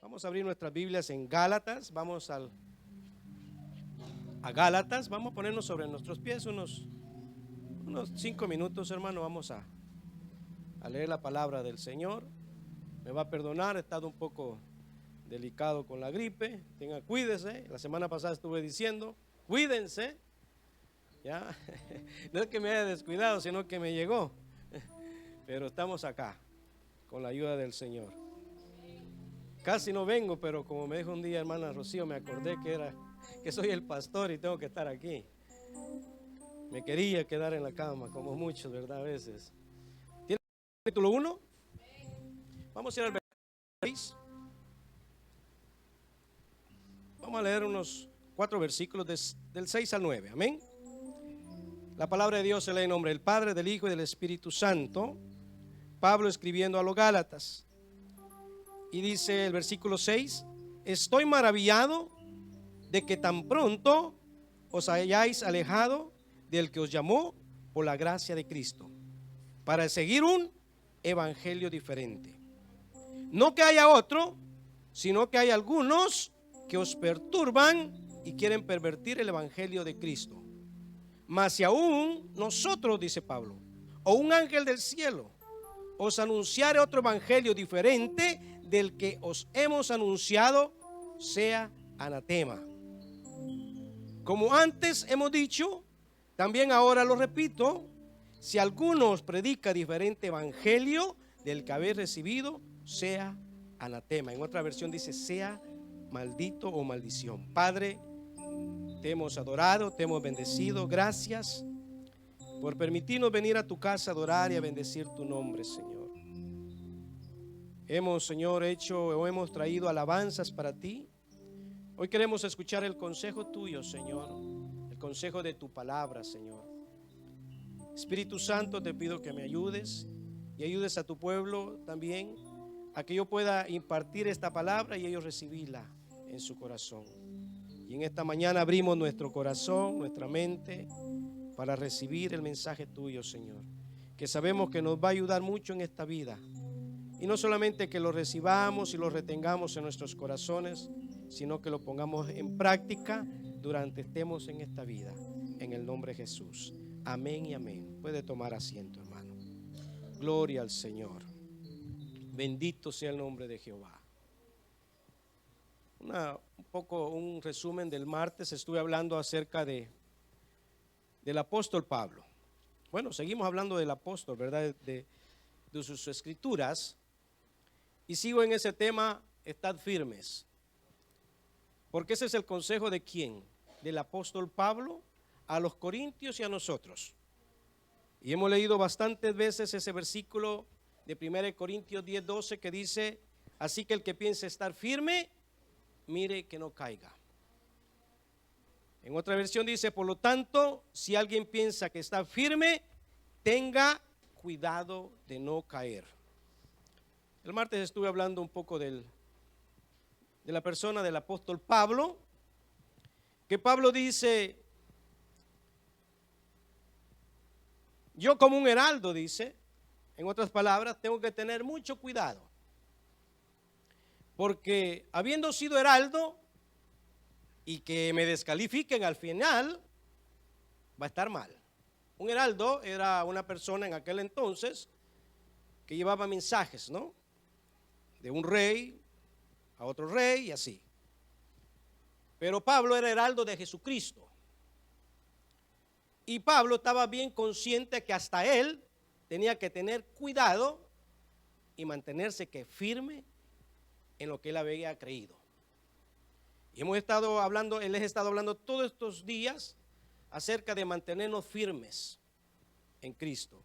Vamos a abrir nuestras Biblias en Gálatas. A Gálatas. Vamos a ponernos sobre nuestros pies unos 5 minutos, hermano. Vamos a leer la palabra del Señor. Me va a perdonar, he estado un poco delicado con la gripe. Cuídese. La semana pasada estuve diciendo, cuídense. Ya, no es que me haya descuidado, sino que me llegó. Pero estamos acá, con la ayuda del Señor. Casi no vengo, pero como me dijo un día hermana Rocío, me acordé que soy el pastor y tengo que estar aquí. Me quería quedar en la cama, como muchos, ¿verdad? A veces. ¿Tiene el capítulo 1? Vamos a ir al versículo 6. Vamos a leer unos 4 versículos del 6 al 9. Amén. La palabra de Dios se lee en nombre del Padre, del Hijo y del Espíritu Santo. Pablo escribiendo a los Gálatas. Y dice el versículo 6: estoy maravillado de que tan pronto os hayáis alejado del que os llamó por la gracia de Cristo, para seguir un evangelio diferente. No que haya otro, sino que hay algunos que os perturban y quieren pervertir el evangelio de Cristo. Mas si aún nosotros, dice Pablo, o un ángel del cielo os anunciare otro evangelio diferente del que os hemos anunciado, sea anatema. Como antes hemos dicho, también ahora lo repito: si alguno os predica diferente evangelio del que habéis recibido, sea anatema. En otra versión dice sea maldito o maldición. Padre, te hemos adorado, te hemos bendecido. Gracias por permitirnos venir a tu casa a adorar y a bendecir tu nombre, Señor. Señor, hemos traído alabanzas para ti. Hoy queremos escuchar el consejo tuyo, Señor, el consejo de tu palabra, Señor. Espíritu Santo, te pido que me ayudes y ayudes a tu pueblo también, a que yo pueda impartir esta palabra y ellos recibirla en su corazón. Y en esta mañana abrimos nuestro corazón, nuestra mente, para recibir el mensaje tuyo, Señor, que sabemos que nos va a ayudar mucho en esta vida. Y no solamente que lo recibamos y lo retengamos en nuestros corazones, sino que lo pongamos en práctica durante estemos en esta vida, en el nombre de Jesús. Amén y amén. Puede tomar asiento, hermano. Gloria al Señor. Bendito sea el nombre de Jehová. Un resumen del martes. Estuve hablando acerca del apóstol Pablo. Bueno, seguimos hablando del apóstol, ¿verdad? De sus escrituras. Y sigo en ese tema: estad firmes. Porque ese es el consejo de ¿quién? Del apóstol Pablo a los corintios y a nosotros. Y hemos leído bastantes veces ese versículo de 1 Corintios 10:12 que dice: así que el que piense estar firme, mire que no caiga. En otra versión dice: por lo tanto, si alguien piensa que está firme, tenga cuidado de no caer. El martes estuve hablando un poco de la persona del apóstol Pablo, que Pablo dice: yo como un heraldo, dice, en otras palabras, tengo que tener mucho cuidado, porque habiendo sido heraldo y que me descalifiquen al final, va a estar mal. Un heraldo era una persona en aquel entonces que llevaba mensajes, ¿no? De un rey a otro rey y así. Pero Pablo era heraldo de Jesucristo. Y Pablo estaba bien consciente que hasta él tenía que tener cuidado y mantenerse firme en lo que él había creído. Y él ha estado hablando todos estos días acerca de mantenernos firmes en Cristo.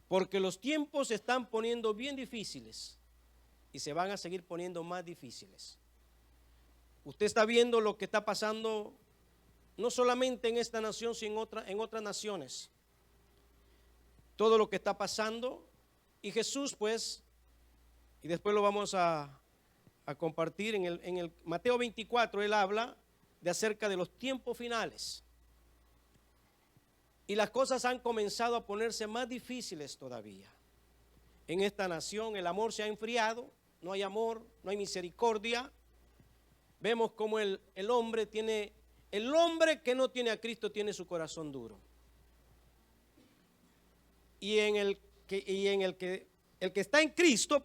Porque los tiempos se están poniendo bien difíciles y se van a seguir poniendo más difíciles. Usted está viendo lo que está pasando no solamente en esta nación, sino en otras naciones. Todo lo que está pasando. Y Jesús, pues, y después lo vamos a compartir en el Mateo 24, él habla de acerca de los tiempos finales. Y las cosas han comenzado a ponerse más difíciles todavía. En esta nación el amor se ha enfriado. no hay amor, no hay misericordia. Vemos como el hombre que no tiene a Cristo tiene su corazón duro. Y el que está en Cristo,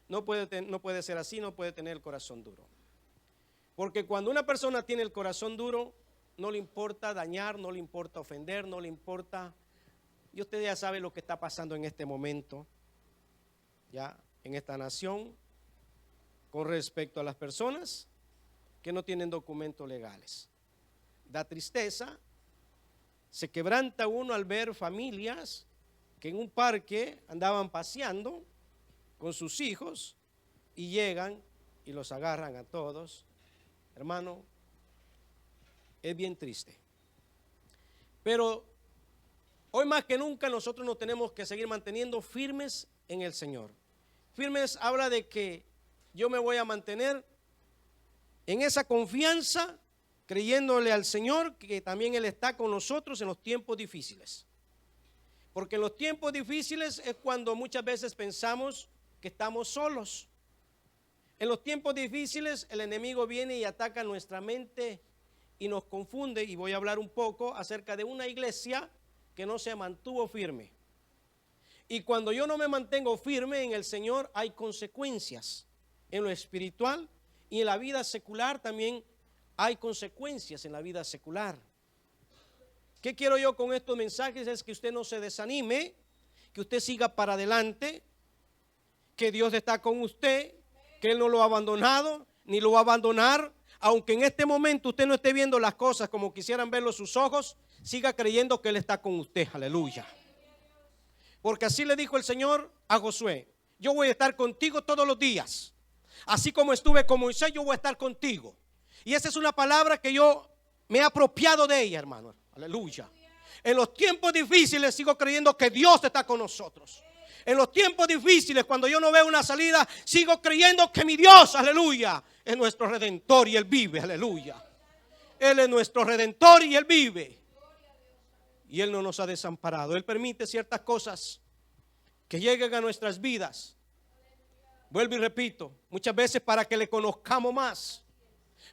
no puede ser así, no puede tener el corazón duro. Porque cuando una persona tiene el corazón duro, no le importa dañar, no le importa ofender, no le importa. Y usted ya sabe lo que está pasando en este momento, ya en esta nación, con respecto a las personas que no tienen documentos legales. Da tristeza, se quebranta uno al ver familias que en un parque andaban paseando con sus hijos y llegan y los agarran a todos. Hermano, es bien triste. Pero hoy más que nunca nosotros nos tenemos que seguir manteniendo firmes en el Señor. Firmes habla de que yo me voy a mantener en esa confianza, creyéndole al Señor que también Él está con nosotros en los tiempos difíciles. Porque en los tiempos difíciles es cuando muchas veces pensamos que estamos solos. En los tiempos difíciles el enemigo viene y ataca nuestra mente y nos confunde. Y voy a hablar un poco acerca de una iglesia que no se mantuvo firme. Y cuando yo no me mantengo firme en el Señor, hay consecuencias en lo espiritual y en la vida secular también hay consecuencias en la vida secular. ¿Qué quiero yo con estos mensajes? Es que usted no se desanime, que usted siga para adelante, que Dios está con usted, que Él no lo ha abandonado, ni lo va a abandonar. Aunque en este momento usted no esté viendo las cosas como quisieran verlo sus ojos, siga creyendo que Él está con usted, aleluya. Porque así le dijo el Señor a Josué: yo voy a estar contigo todos los días. Así como estuve con Moisés, yo voy a estar contigo. Y esa es una palabra que yo me he apropiado de ella, hermano, aleluya. En los tiempos difíciles sigo creyendo que Dios está con nosotros. En los tiempos difíciles, cuando yo no veo una salida, sigo creyendo que mi Dios, aleluya, es nuestro Redentor y Él vive, aleluya. Él es nuestro Redentor y Él vive. Y Él no nos ha desamparado. Él permite ciertas cosas que lleguen a nuestras vidas. Vuelvo y repito, muchas veces para que le conozcamos más,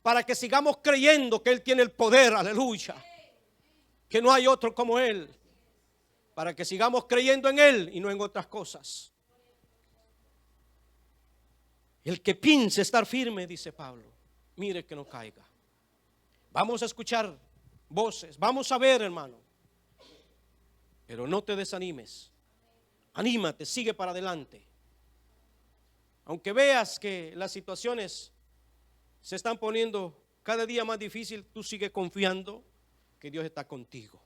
para que sigamos creyendo que Él tiene el poder, aleluya, que no hay otro como Él, para que sigamos creyendo en Él y no en otras cosas. El que piense estar firme, dice Pablo, mire que no caiga. Vamos a escuchar voces, vamos a ver, hermano, pero no te desanimes. Anímate, sigue para adelante. Aunque veas que las situaciones se están poniendo cada día más difícil, tú sigue confiando que Dios está contigo.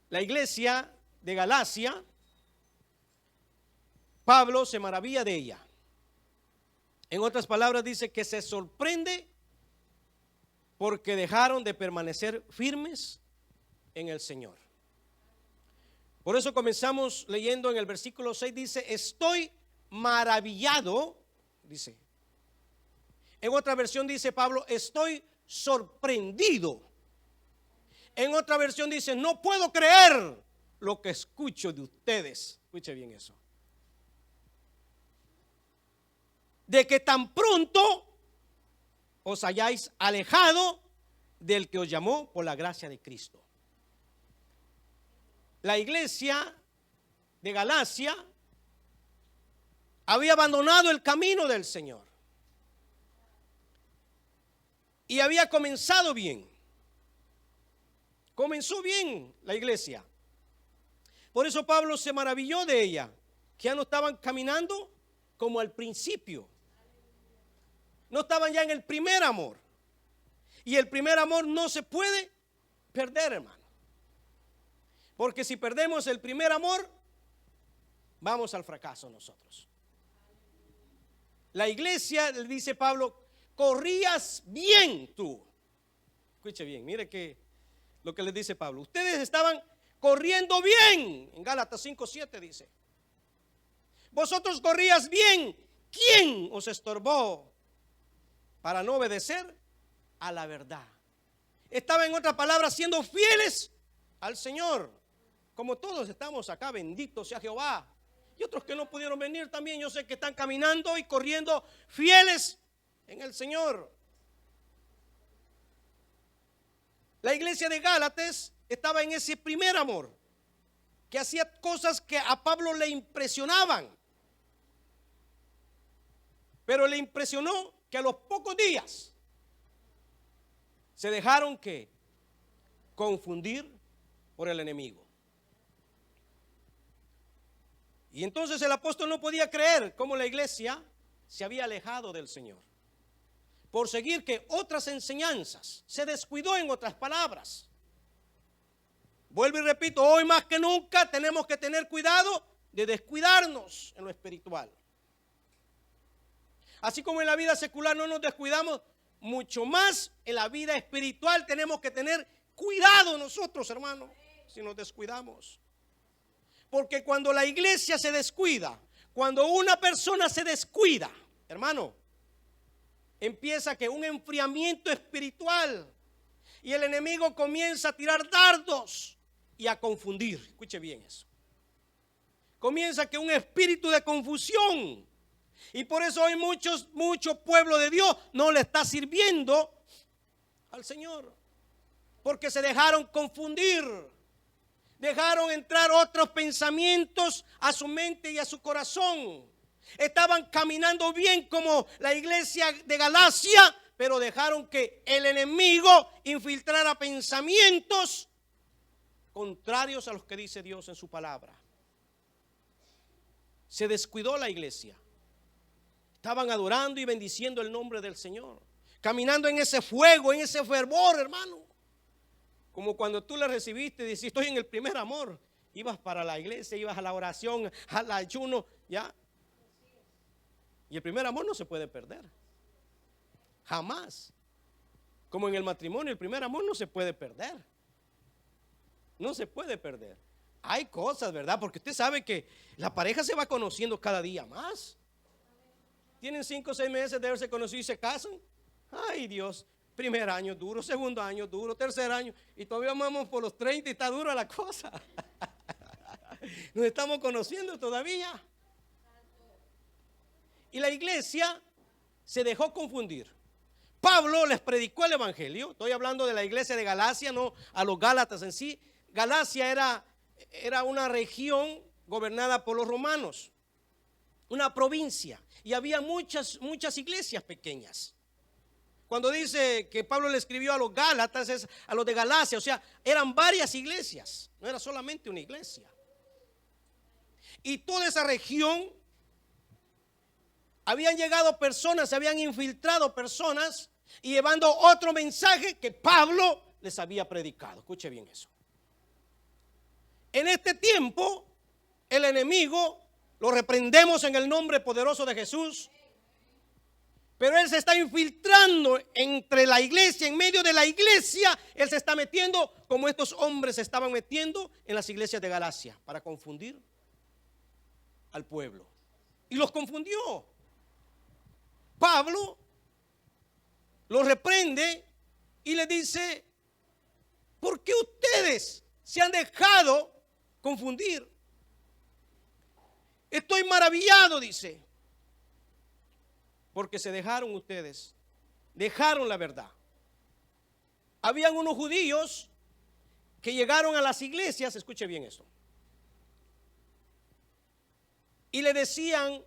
La iglesia de Galacia, Pablo se maravilla de ella. En otras palabras dice que se sorprende porque dejaron de permanecer firmes en el Señor. Por eso comenzamos leyendo en el versículo 6, dice: estoy maravillado, dice. En otra versión dice Pablo: estoy sorprendido. En otra versión dice: no puedo creer lo que escucho de ustedes. Escuche bien eso. De que tan pronto os hayáis alejado del que os llamó por la gracia de Cristo. La iglesia de Galacia había abandonado el camino del Señor y había comenzado bien. Comenzó bien la iglesia. Por eso Pablo se maravilló de ella, que ya no estaban caminando como al principio. No estaban ya en el primer amor. Y el primer amor no se puede perder, hermano. Porque si perdemos el primer amor, vamos al fracaso nosotros. La iglesia, le dice Pablo, corrías bien tú. Escuche bien, mire que lo que les dice Pablo. Ustedes estaban corriendo bien. En Gálatas 5:7 dice: vosotros corrías bien. ¿Quién os estorbó para no obedecer a la verdad? Estaba, en otras palabras, siendo fieles al Señor. Como todos estamos acá, bendito sea Jehová. Y otros que no pudieron venir también, yo sé que están caminando y corriendo fieles en el Señor. La iglesia de Gálatas estaba en ese primer amor, que hacía cosas que a Pablo le impresionaban. Pero le impresionó que a los pocos días se dejaron que confundir por el enemigo. Y entonces el apóstol no podía creer cómo la iglesia se había alejado del Señor por seguir que otras enseñanzas. Se descuidó, en otras palabras. Vuelvo y repito, hoy más que nunca tenemos que tener cuidado de descuidarnos en lo espiritual. Así como en la vida secular no nos descuidamos, mucho más en la vida espiritual tenemos que tener cuidado nosotros, hermanos, si nos descuidamos. Porque cuando la iglesia se descuida, cuando una persona se descuida, hermano, empieza que un enfriamiento espiritual y el enemigo comienza a tirar dardos y a confundir. Escuche bien eso. Comienza que un espíritu de confusión. Y por eso hoy mucho pueblo de Dios no le está sirviendo al Señor. Porque se dejaron confundir. Dejaron entrar otros pensamientos a su mente y a su corazón. Estaban caminando bien como la iglesia de Galacia, pero dejaron que el enemigo infiltrara pensamientos contrarios a los que dice Dios en su palabra. Se descuidó la iglesia. Estaban adorando y bendiciendo el nombre del Señor, caminando en ese fuego, en ese fervor, hermano. Como cuando tú le recibiste y dices, estoy en el primer amor. Ibas para la iglesia, ibas a la oración, al ayuno, ya. Y el primer amor no se puede perder. Jamás. Como en el matrimonio, el primer amor no se puede perder. No se puede perder. Hay cosas, ¿verdad? Porque usted sabe que la pareja se va conociendo cada día más. Tienen 5 o 6 meses de haberse conocido y se casan. Ay, Dios. Primer año duro, segundo año duro, tercer año. Y todavía vamos por los 30 y está dura la cosa. Nos estamos conociendo todavía. Y la iglesia se dejó confundir. Pablo les predicó el evangelio. Estoy hablando de la iglesia de Galacia, no a los Gálatas en sí. Galacia era una región gobernada por los romanos, una provincia. Y había muchas iglesias pequeñas. Cuando dice que Pablo le escribió a los Gálatas, es a los de Galacia, o sea, eran varias iglesias, no era solamente una iglesia. Y toda esa región, habían llegado personas, se habían infiltrado personas y llevando otro mensaje que Pablo les había predicado. Escuche bien eso. En este tiempo, el enemigo lo reprendemos en el nombre poderoso de Jesús. Pero él se está infiltrando entre la iglesia, en medio de la iglesia. Él se está metiendo como estos hombres se estaban metiendo en las iglesias de Galacia para confundir al pueblo. Y los confundió. Pablo los reprende y le dice, ¿por qué ustedes se han dejado confundir? Estoy maravillado, dice. Porque se dejaron ustedes, dejaron la verdad. Habían unos judíos que llegaron a las iglesias, escuche bien esto, y le decían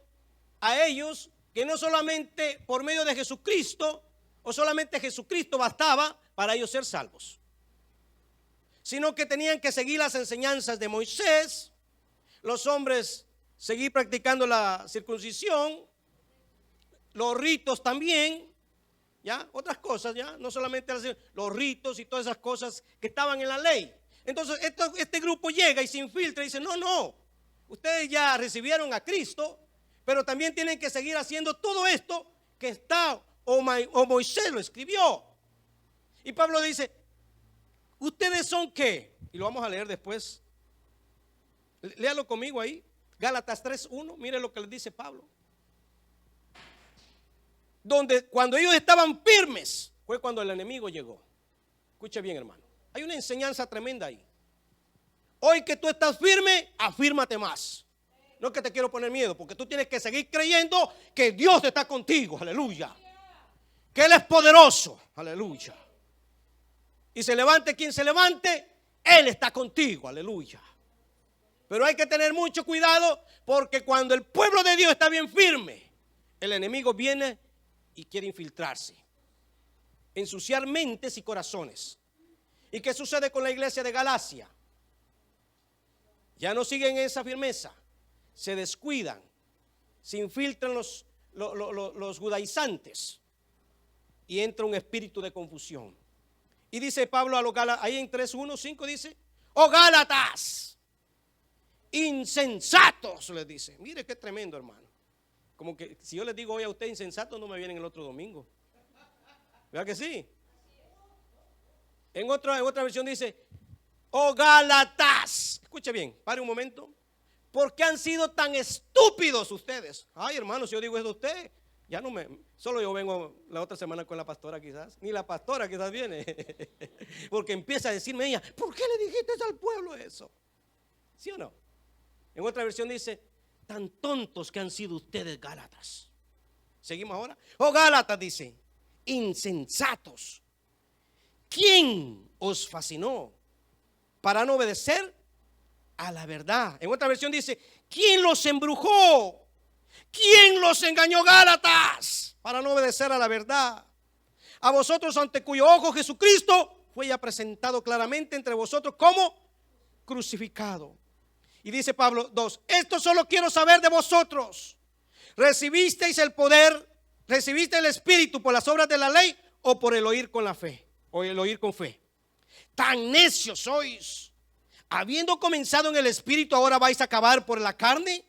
a ellos que no solamente por medio de Jesucristo, o solamente Jesucristo bastaba para ellos ser salvos, sino que tenían que seguir las enseñanzas de Moisés, los hombres seguir practicando la circuncisión, los ritos también, ya, otras cosas, ya, no solamente los ritos y todas esas cosas que estaban en la ley. Entonces este grupo llega y se infiltra y dice, no, ustedes ya recibieron a Cristo, pero también tienen que seguir haciendo todo esto que está, o Moisés lo escribió. Y Pablo dice, ¿ustedes son qué? Y lo vamos a leer después. Léalo conmigo ahí, Gálatas 3:1, mire lo que les dice Pablo. Donde cuando ellos estaban firmes fue cuando el enemigo llegó. Escuche bien, hermano. Hay una enseñanza tremenda ahí. Hoy que tú estás firme, afírmate más. No es que te quiero poner miedo, porque tú tienes que seguir creyendo que Dios está contigo, aleluya. Que Él es poderoso, aleluya. Y se levante quien se levante, Él está contigo, aleluya. Pero hay que tener mucho cuidado, porque cuando el pueblo de Dios está bien firme, el enemigo viene y quiere infiltrarse, ensuciar mentes y corazones. ¿Y qué sucede con la iglesia de Galacia? Ya no siguen esa firmeza, se descuidan, se infiltran los judaizantes y entra un espíritu de confusión. Y dice Pablo a los Gálatas, ahí en 3:1-5 dice: oh Gálatas, insensatos, les dice. Mire qué tremendo, hermano. Como que si yo les digo hoy a usted insensato, no me vienen el otro domingo. ¿Verdad que sí? En otra versión dice: oh Gálatas. Escuche bien, pare un momento. ¿Por qué han sido tan estúpidos ustedes? Ay, hermano, si yo digo eso a usted, ya no me... Solo yo vengo la otra semana con la pastora quizás. Ni la pastora quizás viene. Porque empieza a decirme ella: ¿por qué le dijiste al pueblo eso? ¿Sí o no? En otra versión dice: tan tontos que han sido ustedes, Gálatas. Seguimos ahora. Oh Gálatas, dice, insensatos. ¿Quién os fascinó para no obedecer a la verdad? En otra versión dice: ¿quién los embrujó? ¿Quién los engañó, Gálatas, para no obedecer a la verdad? A vosotros, ante cuyo ojo Jesucristo fue ya presentado claramente entre vosotros como crucificado. Y dice Pablo 2: esto solo quiero saber de vosotros. ¿Recibisteis el poder, recibisteis el Espíritu por las obras de la ley o por el oír con la fe? O el oír con fe. Tan necios sois. Habiendo comenzado en el Espíritu, ahora vais a acabar por la carne.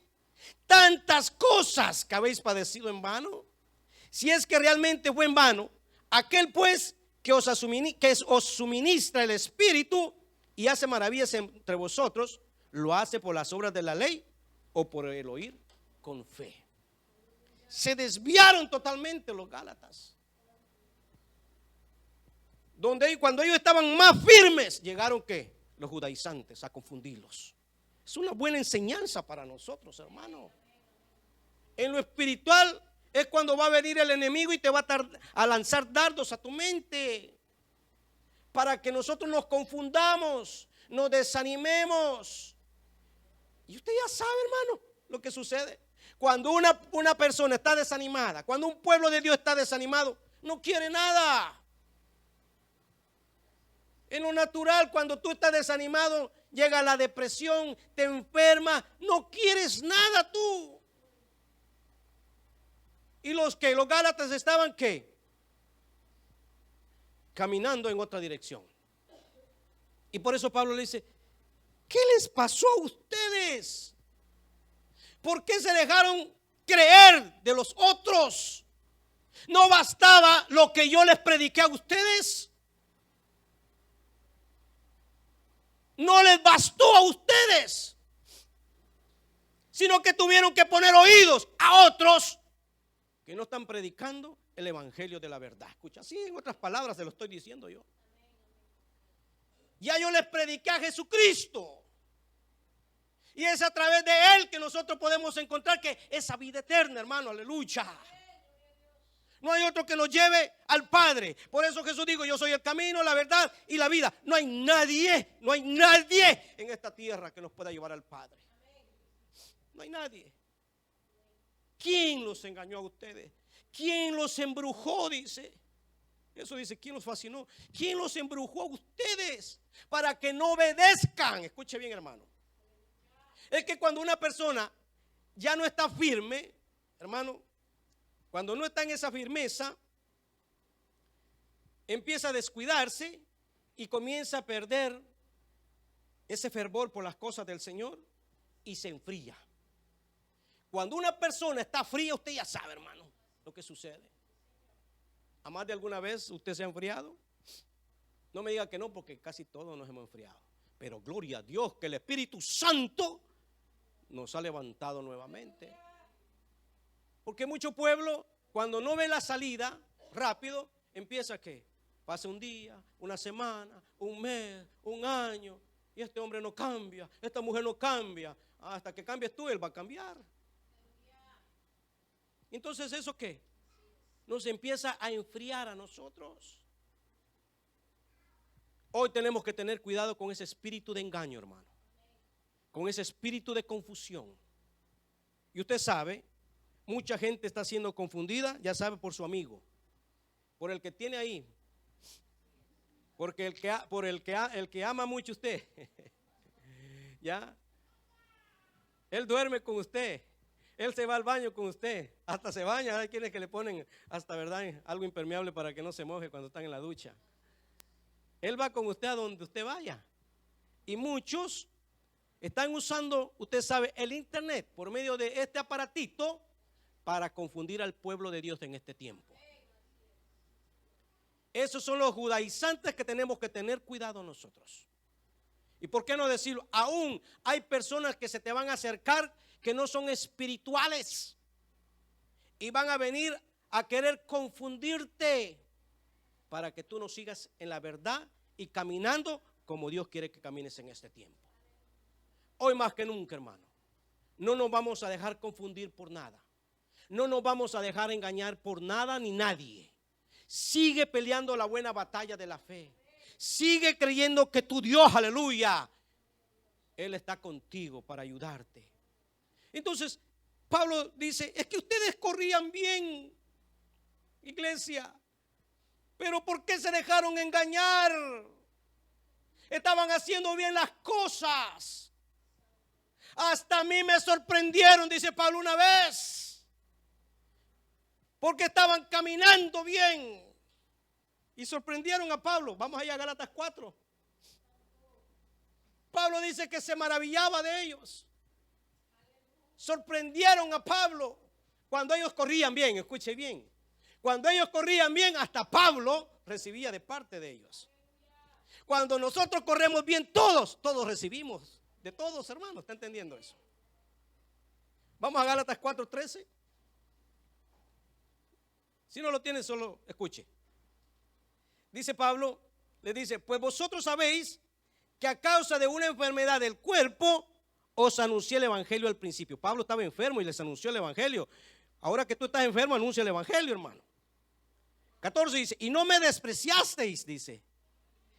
Tantas cosas que habéis padecido en vano. Si es que realmente fue en vano, aquel pues que os suministra el Espíritu y hace maravillas entre vosotros, ¿lo hace por las obras de la ley o por el oír con fe? Se desviaron totalmente los Gálatas. Cuando ellos estaban más firmes, llegaron ¿qué? Los judaizantes a confundirlos. Es una buena enseñanza para nosotros, hermano. En lo espiritual es cuando va a venir el enemigo y te va a lanzar dardos a tu mente, para que nosotros nos confundamos, nos desanimemos. Y usted ya sabe, hermano, lo que sucede. Cuando una persona está desanimada, cuando un pueblo de Dios está desanimado, no quiere nada. En lo natural, cuando tú estás desanimado, llega la depresión, te enfermas, no quieres nada tú. Y los Gálatas estaban ¿qué? Caminando en otra dirección. Y por eso Pablo le dice: ¿qué les pasó a ustedes? ¿Por qué se dejaron creer de los otros? ¿No bastaba lo que yo les prediqué a ustedes? No les bastó a ustedes, sino que tuvieron que poner oídos a otros que no están predicando el evangelio de la verdad. Escucha, así en otras palabras se lo estoy diciendo yo. Ya yo les prediqué a Jesucristo, y es a través de Él que nosotros podemos encontrar que esa vida eterna, hermano, aleluya. No hay otro que nos lleve al Padre. Por eso Jesús dijo: yo soy el camino, la verdad y la vida. No hay nadie en esta tierra que nos pueda llevar al Padre. No hay nadie. ¿Quién los engañó a ustedes? ¿Quién los embrujó? Dice. Eso dice: ¿quién los fascinó? ¿Quién los embrujó a ustedes para que no obedezcan? Escuche bien, hermano. Es que cuando una persona ya no está firme, hermano, cuando no está en esa firmeza, empieza a descuidarse y comienza a perder ese fervor por las cosas del Señor y se enfría. Cuando una persona está fría, usted ya sabe, hermano, lo que sucede. ¿A más de alguna vez usted se ha enfriado? No me diga que no, porque casi todos nos hemos enfriado. Pero gloria a Dios que el Espíritu Santo nos ha levantado nuevamente. Porque mucho pueblo, cuando no ve la salida rápido, empieza ¿qué? Pasa un día, una semana, un mes, un año, Y este hombre no cambia, esta mujer no cambia. Hasta que cambies tú, él va a cambiar. Entonces, ¿eso qué? Nos empieza a enfriar a nosotros. Hoy tenemos que tener cuidado con ese espíritu de engaño, hermano. Con ese espíritu de confusión. Y usted sabe, mucha gente está siendo confundida, ya sabe, por su amigo, por el que tiene ahí, porque el que ama mucho a usted, ya, él duerme con usted, él se va al baño con usted, hasta se baña. Hay quienes que le ponen hasta, verdad, algo impermeable para que no se moje cuando están en la ducha. Él va con usted a donde usted vaya. Y muchos están usando, usted sabe, el internet por medio de este aparatito para confundir al pueblo de Dios en este tiempo. Esos son los judaizantes que tenemos que tener cuidado nosotros. ¿Y por qué no decirlo? Aún hay personas que se te van a acercar que no son espirituales y van a venir a querer confundirte para que tú no sigas en la verdad y caminando como Dios quiere que camines en este tiempo. Hoy más que nunca, hermano, no nos vamos a dejar confundir por nada. No nos vamos a dejar engañar por nada ni nadie. Sigue peleando la buena batalla de la fe. Sigue creyendo que tu Dios, aleluya, Él está contigo para ayudarte. Entonces, Pablo dice, es que ustedes corrían bien, iglesia, pero ¿por qué se dejaron engañar? Estaban haciendo bien las cosas. Hasta a mí me sorprendieron, dice Pablo una vez, porque estaban caminando bien y sorprendieron a Pablo. Vamos allá a Gálatas 4. Pablo dice que se maravillaba de ellos. Sorprendieron a Pablo cuando ellos corrían bien. Escuche bien, cuando ellos corrían bien, hasta Pablo recibía de parte de ellos. Cuando nosotros corremos bien, todos recibimos de todos, hermanos. ¿Está entendiendo eso? Vamos a Gálatas 4:13. Si no lo tiene, solo escuche. Dice Pablo, le dice, pues vosotros sabéis que a causa de una enfermedad del cuerpo os anuncié el evangelio al principio. Pablo estaba enfermo y les anunció el evangelio. Ahora que tú estás enfermo, anuncia el evangelio, hermano. 14 dice, y no me despreciasteis, dice,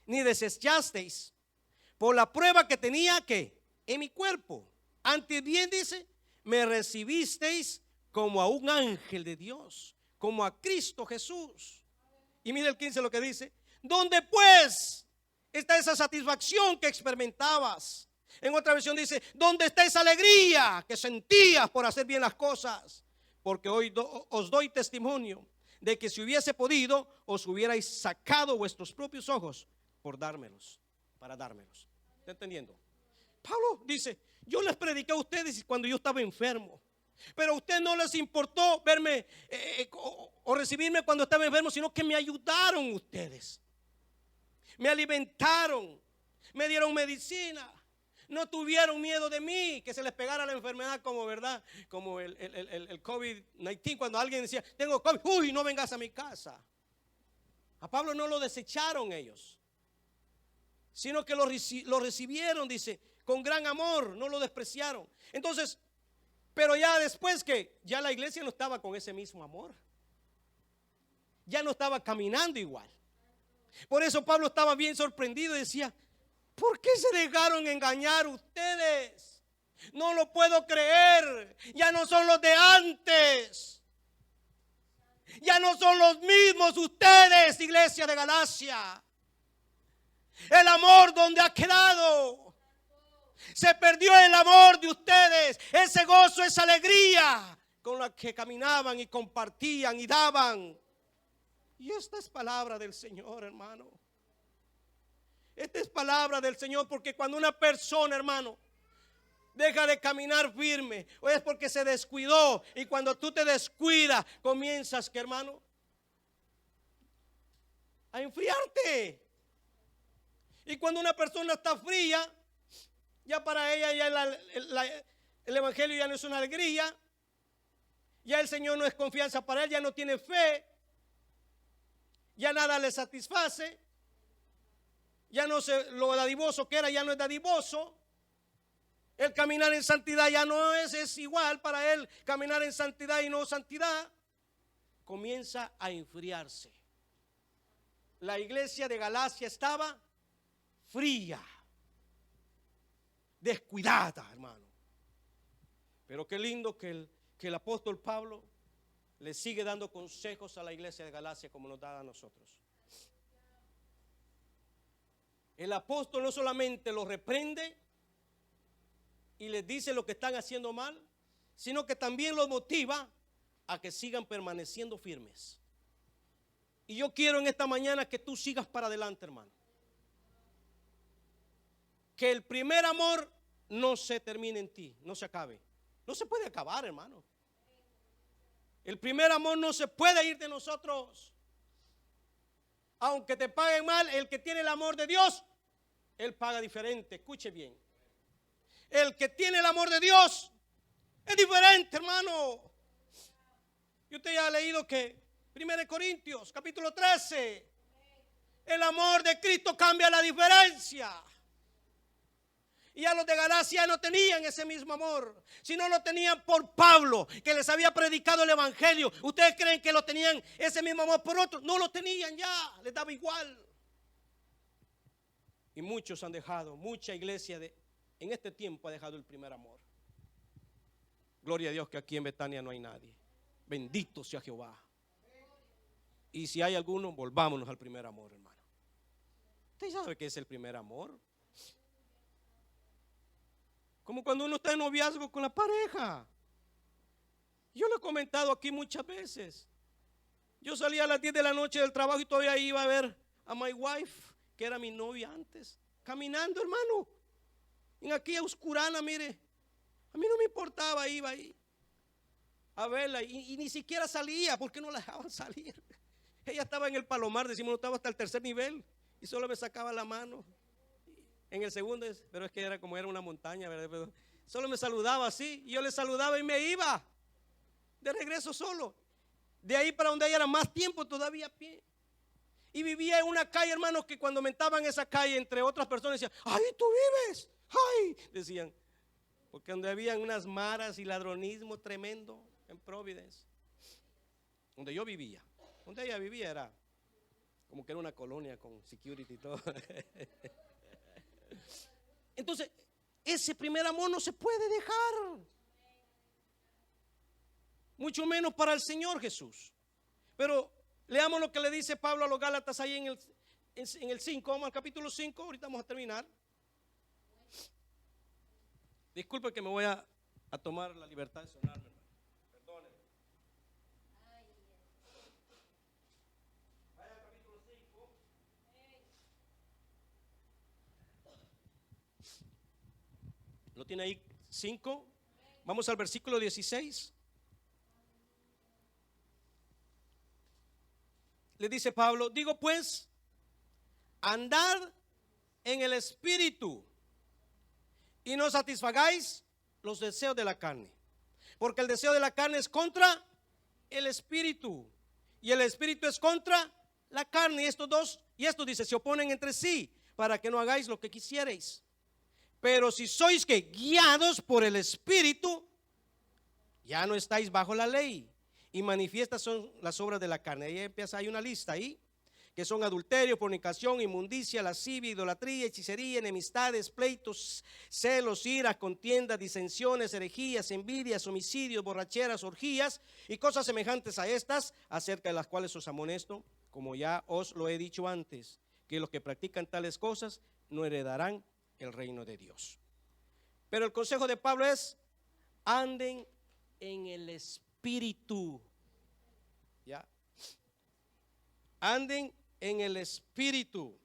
ni desechasteis por la prueba que tenía que en mi cuerpo. Antes bien, dice, me recibisteis como a un ángel de Dios, como a Cristo Jesús. Y mire el 15 lo que dice, ¿dónde pues está esa satisfacción que experimentabas? En otra versión dice, ¿dónde está esa alegría que sentías por hacer bien las cosas? Porque hoy os doy testimonio de que si hubiese podido, os hubierais sacado vuestros propios ojos por dármelos, para dármelos. ¿Está entendiendo? Pablo dice, yo les prediqué a ustedes cuando yo estaba enfermo, pero a ustedes no les importó verme o recibirme cuando estaba enfermo, sino que me ayudaron ustedes. Me alimentaron, me dieron medicina. No tuvieron miedo de mí, que se les pegara la enfermedad como, ¿verdad? Como el COVID-19, cuando alguien decía, tengo COVID, uy, no vengas a mi casa. A Pablo no lo desecharon ellos, sino que lo recibieron, dice, con gran amor, no lo despreciaron. Entonces, pero ya después que ya la iglesia no estaba con ese mismo amor, ya no estaba caminando igual. Por eso Pablo estaba bien sorprendido y decía, ¿por qué se dejaron engañar ustedes? No lo puedo creer. Ya no son los de antes. Ya no son los mismos ustedes, iglesia de Galacia. El amor donde ha quedado. Se perdió el amor de ustedes. Ese gozo, esa alegría con la que caminaban y compartían y daban. Y esta es palabra del Señor, hermano. Esta es palabra del Señor, porque cuando una persona, hermano, deja de caminar firme, o es porque se descuidó, y cuando tú te descuidas, comienzas, que hermano, a enfriarte. Y cuando una persona está fría, ya para ella ya el evangelio ya no es una alegría, ya el Señor no es confianza para él, ya no tiene fe, ya nada le satisface. Ya no se, lo dadivoso que era ya no es dadivoso. El caminar en santidad ya no es igual para él caminar en santidad y no santidad. Comienza a enfriarse. La iglesia de Galacia estaba fría, descuidada, hermano. Pero qué lindo que el apóstol Pablo le sigue dando consejos a la iglesia de Galacia como nos da a nosotros. El apóstol no solamente los reprende y les dice lo que están haciendo mal, sino que también los motiva a que sigan permaneciendo firmes. Y yo quiero en esta mañana que tú sigas para adelante, hermano. Que el primer amor no se termine en ti, no se acabe. No se puede acabar, hermano. El primer amor no se puede ir de nosotros. Aunque te paguen mal, el que tiene el amor de Dios, él paga diferente. Escuche bien. El que tiene el amor de Dios es diferente, hermano. Y usted ya ha leído que 1 Corintios capítulo 13, el amor de Cristo cambia la diferencia. Y a los de Galacia no tenían ese mismo amor, sino lo tenían por Pablo, que les había predicado el evangelio. ¿Ustedes creen que lo tenían ese mismo amor por otros? No lo tenían ya, les daba igual. Y muchos han dejado, mucha iglesia en este tiempo ha dejado el primer amor. Gloria a Dios que aquí en Betania no hay nadie. Bendito sea Jehová. Y si hay alguno, volvámonos al primer amor, hermano. ¿Usted sabe qué es el primer amor? Como cuando uno está en noviazgo con la pareja. Yo lo he comentado aquí muchas veces. Yo salía a las 10 de la noche del trabajo y todavía iba a ver a my wife, que era mi novia antes, caminando, hermano, en aquella oscurana, mire. A mí no me importaba, iba ahí a verla y ni siquiera salía porque no la dejaban salir. Ella estaba en el Palomar, decimos, no estaba hasta el tercer nivel y solo me sacaba la mano. En el segundo, pero es que era como era una montaña, ¿verdad? Pero solo me saludaba así, y yo le saludaba y me iba de regreso solo. De ahí para donde ella era más tiempo todavía a pie. Y vivía en una calle, hermanos, que cuando me entraban en esa calle, entre otras personas decían, ¡ay, tú vives! ¡Ay! Decían, porque donde habían unas maras y ladronismo tremendo en Providence, donde yo vivía, donde ella vivía era como que era una colonia con security y todo. Entonces, ese primer amor no se puede dejar. Mucho menos para el Señor Jesús. Pero leamos lo que le dice Pablo a los Gálatas ahí en el 5, vamos al capítulo 5, ahorita vamos a terminar. Disculpe que me voy a tomar la libertad de sonarme, hermano. Perdónenme. Vaya al capítulo 5. ¿Lo tiene ahí? 5. Vamos al versículo 16. Le dice Pablo, digo pues, andad en el espíritu y no satisfagáis los deseos de la carne, porque el deseo de la carne es contra el espíritu y el espíritu es contra la carne, y estos dos, y estos dice, se oponen entre sí para que no hagáis lo que quisierais. Pero si sois que guiados por el espíritu, ya no estáis bajo la ley. Y manifiestas son las obras de la carne. Ahí empieza, hay una lista ahí, que son adulterio, fornicación, inmundicia, lascivia, idolatría, hechicería, enemistades, pleitos, celos, iras, contiendas, disensiones, herejías, envidias, homicidios, borracheras, orgías y cosas semejantes a estas, acerca de las cuales os amonesto, como ya os lo he dicho antes, que los que practican tales cosas no heredarán el reino de Dios. Pero el consejo de Pablo es, anden en el espíritu. ¿Ya? Anden en el espíritu.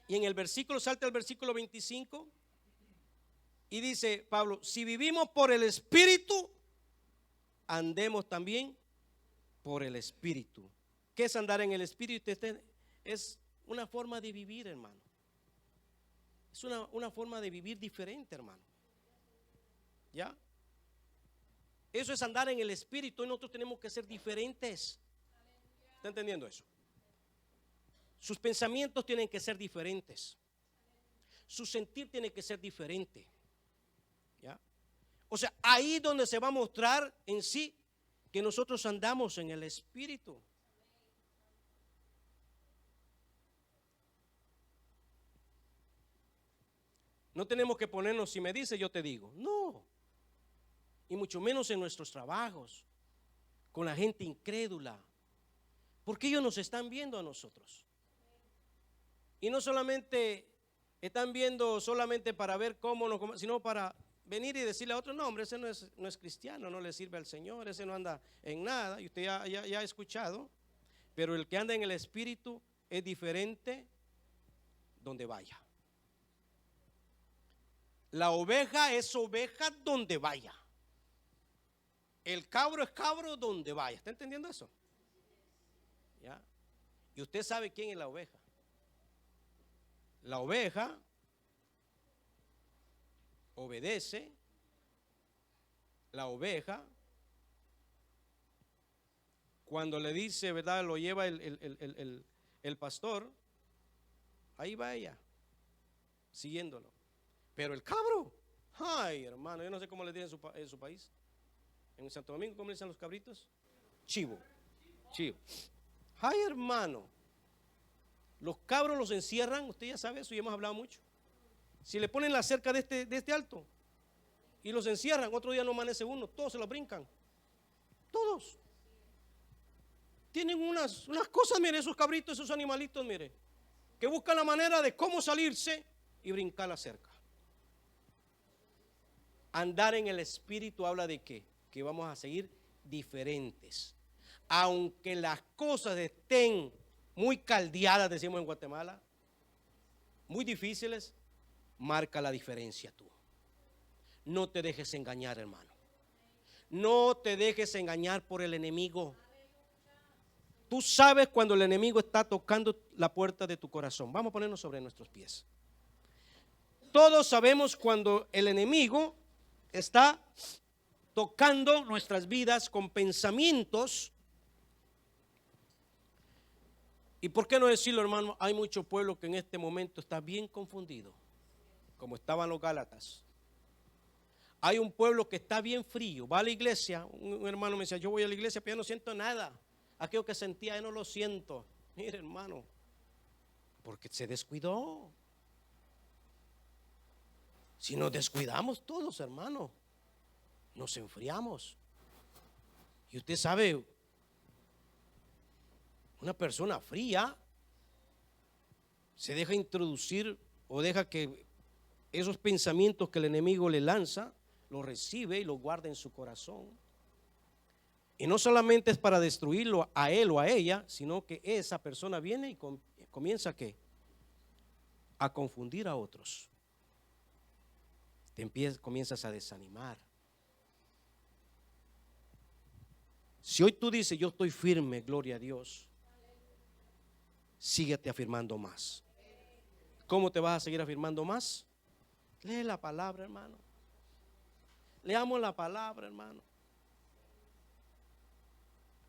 Y en el versículo, salta al versículo 25 y dice Pablo, si vivimos por el espíritu, andemos también por el espíritu. ¿Qué es andar en el espíritu? Es una forma de vivir, hermano. Es una forma de vivir diferente, hermano. ¿Ya? Eso es andar en el espíritu y nosotros tenemos que ser diferentes. ¿Está entendiendo eso? Sus pensamientos tienen que ser diferentes. Su sentir tiene que ser diferente. ¿Ya? O sea, ahí donde se va a mostrar en sí que nosotros andamos en el Espíritu. No tenemos que ponernos, si me dice, yo te digo. No. Y mucho menos en nuestros trabajos, con la gente incrédula. Porque ellos nos están viendo a nosotros. Y no solamente están viendo solamente para ver cómo nos, sino para venir y decirle a otro, no, hombre, ese no es cristiano, no le sirve al Señor, ese no anda en nada. Y usted ya ha escuchado. Pero el que anda en el Espíritu es diferente donde vaya. La oveja es oveja donde vaya. El cabro es cabro donde vaya. ¿Está entendiendo eso? ¿Ya? Y usted sabe quién es la oveja. La oveja obedece. La oveja, cuando le dice, ¿verdad? Lo lleva el pastor, ahí va ella, siguiéndolo. Pero el cabro, ay hermano, yo no sé cómo le dicen en su país. En Santo Domingo, ¿cómo le dicen los cabritos? Chivo. Chivo. Ay hermano, los cabros los encierran, usted ya sabe eso, ya hemos hablado mucho. Si le ponen la cerca de este alto y los encierran, otro día no amanece uno, todos se los brincan. Todos. Tienen unas cosas, mire, esos cabritos, esos animalitos, mire, que buscan la manera de cómo salirse y brincar la cerca. Andar en el Espíritu habla de qué? Que vamos a seguir diferentes. Aunque las cosas estén muy caldeadas, decimos en Guatemala, muy difíciles, marca la diferencia tú. No te dejes engañar, hermano. No te dejes engañar por el enemigo. Tú sabes cuando el enemigo está tocando la puerta de tu corazón. Vamos a ponernos sobre nuestros pies. Todos sabemos cuando el enemigo está tocando nuestras vidas con pensamientos. ¿Y por qué no decirlo, hermano? Hay mucho pueblo que en este momento está bien confundido, como estaban los Gálatas. Hay un pueblo que está bien frío, va a la iglesia. Un hermano me decía, yo voy a la iglesia pero ya no siento nada. Aquello que sentía ya no lo siento. Mire, hermano, porque se descuidó. Si nos descuidamos todos, hermano, nos enfriamos. Y usted sabe, una persona fría se deja introducir o deja que esos pensamientos que el enemigo le lanza, los recibe y los guarda en su corazón. Y no solamente es para destruirlo a él o a ella, sino que esa persona viene y comienza ¿qué? A confundir a otros. Comienzas a desanimar. Si hoy tú dices, yo estoy firme, gloria a Dios, síguete afirmando más. ¿Cómo te vas a seguir afirmando más? Lee la palabra, hermano. Leamos la palabra, hermano.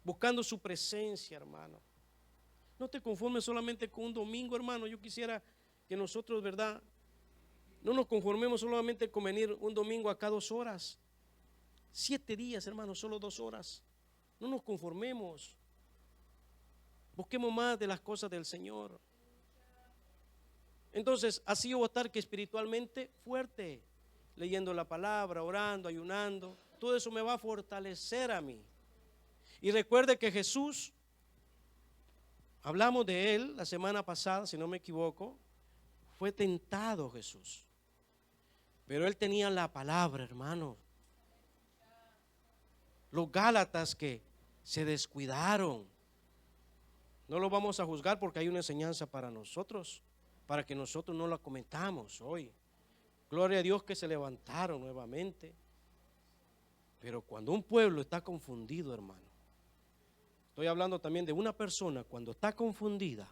Buscando su presencia, hermano. No te conformes solamente con un domingo, hermano. Yo quisiera que nosotros, ¿verdad? No nos conformemos solamente con venir un domingo acá 2 horas. 7 días, hermano, solo 2 horas. No nos conformemos. Busquemos más de las cosas del Señor. Entonces, así yo voy a estar que espiritualmente fuerte, leyendo la palabra, orando, ayunando. Todo eso me va a fortalecer a mí. Y recuerde que Jesús, hablamos de él la semana pasada, si no me equivoco, fue tentado Jesús. Pero él tenía la palabra, hermano. Los Gálatas que se descuidaron, no lo vamos a juzgar porque hay una enseñanza para nosotros, para que nosotros no la cometamos hoy. Gloria a Dios que se levantaron nuevamente. Pero cuando un pueblo está confundido, hermano, estoy hablando también de una persona cuando está confundida.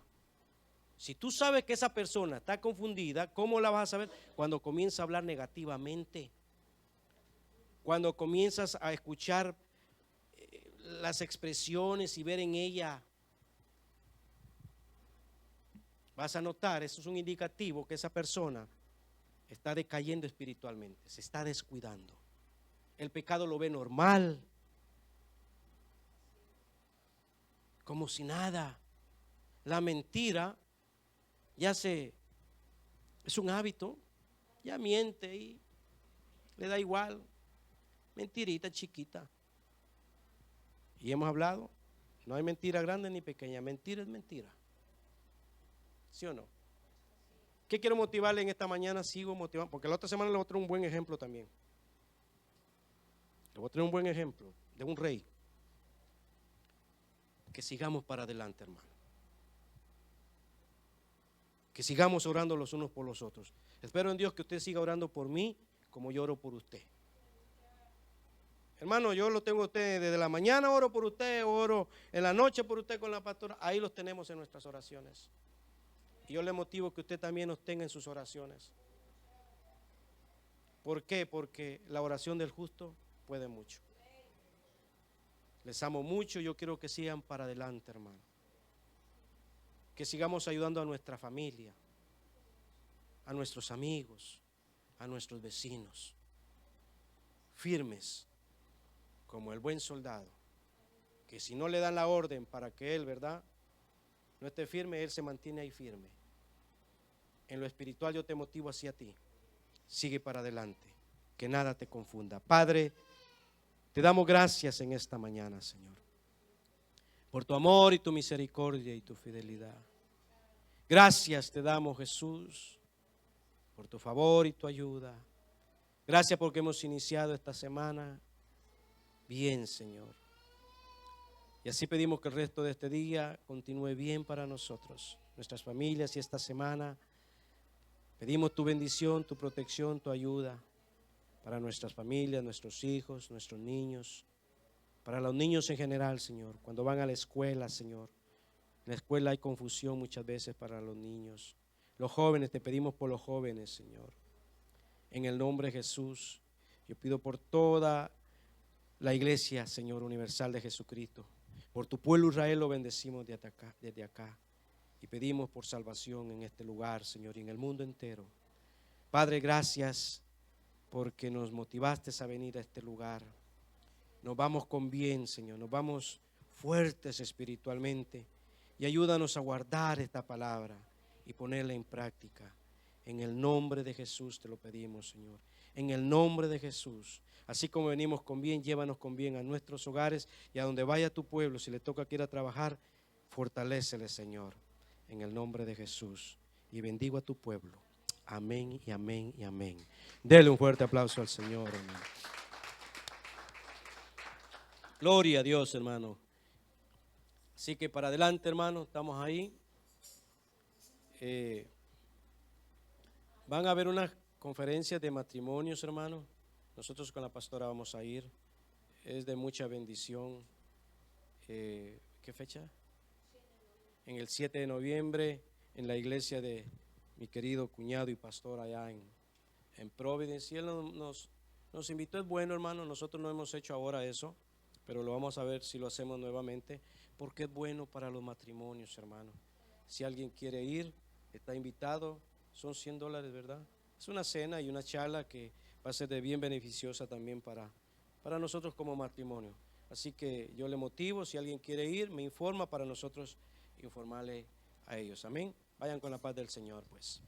Si tú sabes que esa persona está confundida, ¿cómo la vas a saber? Cuando comienza a hablar negativamente. Cuando comienzas a escuchar las expresiones y ver en ella vas a notar, eso es un indicativo que esa persona está decayendo espiritualmente, se está descuidando. El pecado lo ve normal, como si nada. La mentira es un hábito, ya miente y le da igual, mentirita chiquita. Y hemos hablado, no hay mentira grande ni pequeña, mentira es mentira. ¿Sí o no? ¿Qué quiero motivarle en esta mañana? Sigo motivando, porque la otra semana le voy a traer un buen ejemplo también. Le voy a traer un buen ejemplo de un rey. Que sigamos para adelante, hermano. Que sigamos orando los unos por los otros. Espero en Dios que usted siga orando por mí como yo oro por usted. Hermano, yo lo tengo a usted desde la mañana, oro por usted, oro en la noche por usted con la pastora. Ahí los tenemos en nuestras oraciones. Y yo le motivo que usted también nos tenga en sus oraciones. ¿Por qué? Porque la oración del justo puede mucho. Les amo mucho, yo quiero que sigan para adelante, hermano. Que sigamos ayudando a nuestra familia, a nuestros amigos, a nuestros vecinos. Firmes, como el buen soldado, que si no le dan la orden para que él, ¿verdad?, no esté firme, él se mantiene ahí firme. En lo espiritual yo te motivo hacia ti. Sigue para adelante, que nada te confunda. Padre, te damos gracias en esta mañana, Señor, por tu amor y tu misericordia y tu fidelidad. Gracias te damos, Jesús, por tu favor y tu ayuda. Gracias porque hemos iniciado esta semana bien, Señor. Y así pedimos que el resto de este día continúe bien para nosotros, nuestras familias, y esta semana pedimos tu bendición, tu protección, tu ayuda para nuestras familias, nuestros hijos, nuestros niños, para los niños en general, Señor, cuando van a la escuela, Señor. En la escuela hay confusión muchas veces para los niños. Los jóvenes, te pedimos por los jóvenes, Señor. En el nombre de Jesús, yo pido por toda la iglesia, Señor, universal de Jesucristo. Por tu pueblo Israel lo bendecimos desde acá. Y pedimos por salvación en este lugar, Señor, y en el mundo entero. Padre, gracias porque nos motivaste a venir a este lugar. Nos vamos con bien, Señor, nos vamos fuertes espiritualmente. Y ayúdanos a guardar esta palabra y ponerla en práctica. En el nombre de Jesús te lo pedimos, Señor. En el nombre de Jesús. Así como venimos con bien, llévanos con bien a nuestros hogares y a donde vaya tu pueblo. Si le toca que ir a trabajar, fortalécele, Señor. En el nombre de Jesús. Y bendigo a tu pueblo. Amén y amén y amén. Dele un fuerte aplauso al Señor, hermano. Gloria a Dios, hermano. Así que para adelante, hermano, estamos ahí. Van a haber unas conferencias de matrimonios, hermano. Nosotros con la pastora vamos a ir. Es de mucha bendición. ¿Qué fecha? En el 7 de noviembre, en la iglesia de mi querido cuñado y pastor allá en Providence. Y él nos invitó. Es bueno, hermano. Nosotros no hemos hecho ahora eso, pero lo vamos a ver si lo hacemos nuevamente, porque es bueno para los matrimonios, hermano. Si alguien quiere ir, está invitado. Son $100, ¿verdad? Es una cena y una charla que va a ser de bien beneficiosa también para nosotros como matrimonio. Así que yo le motivo, si alguien quiere ir, me informa para nosotros informarle a ellos. Amén. Vayan con la paz del Señor, pues.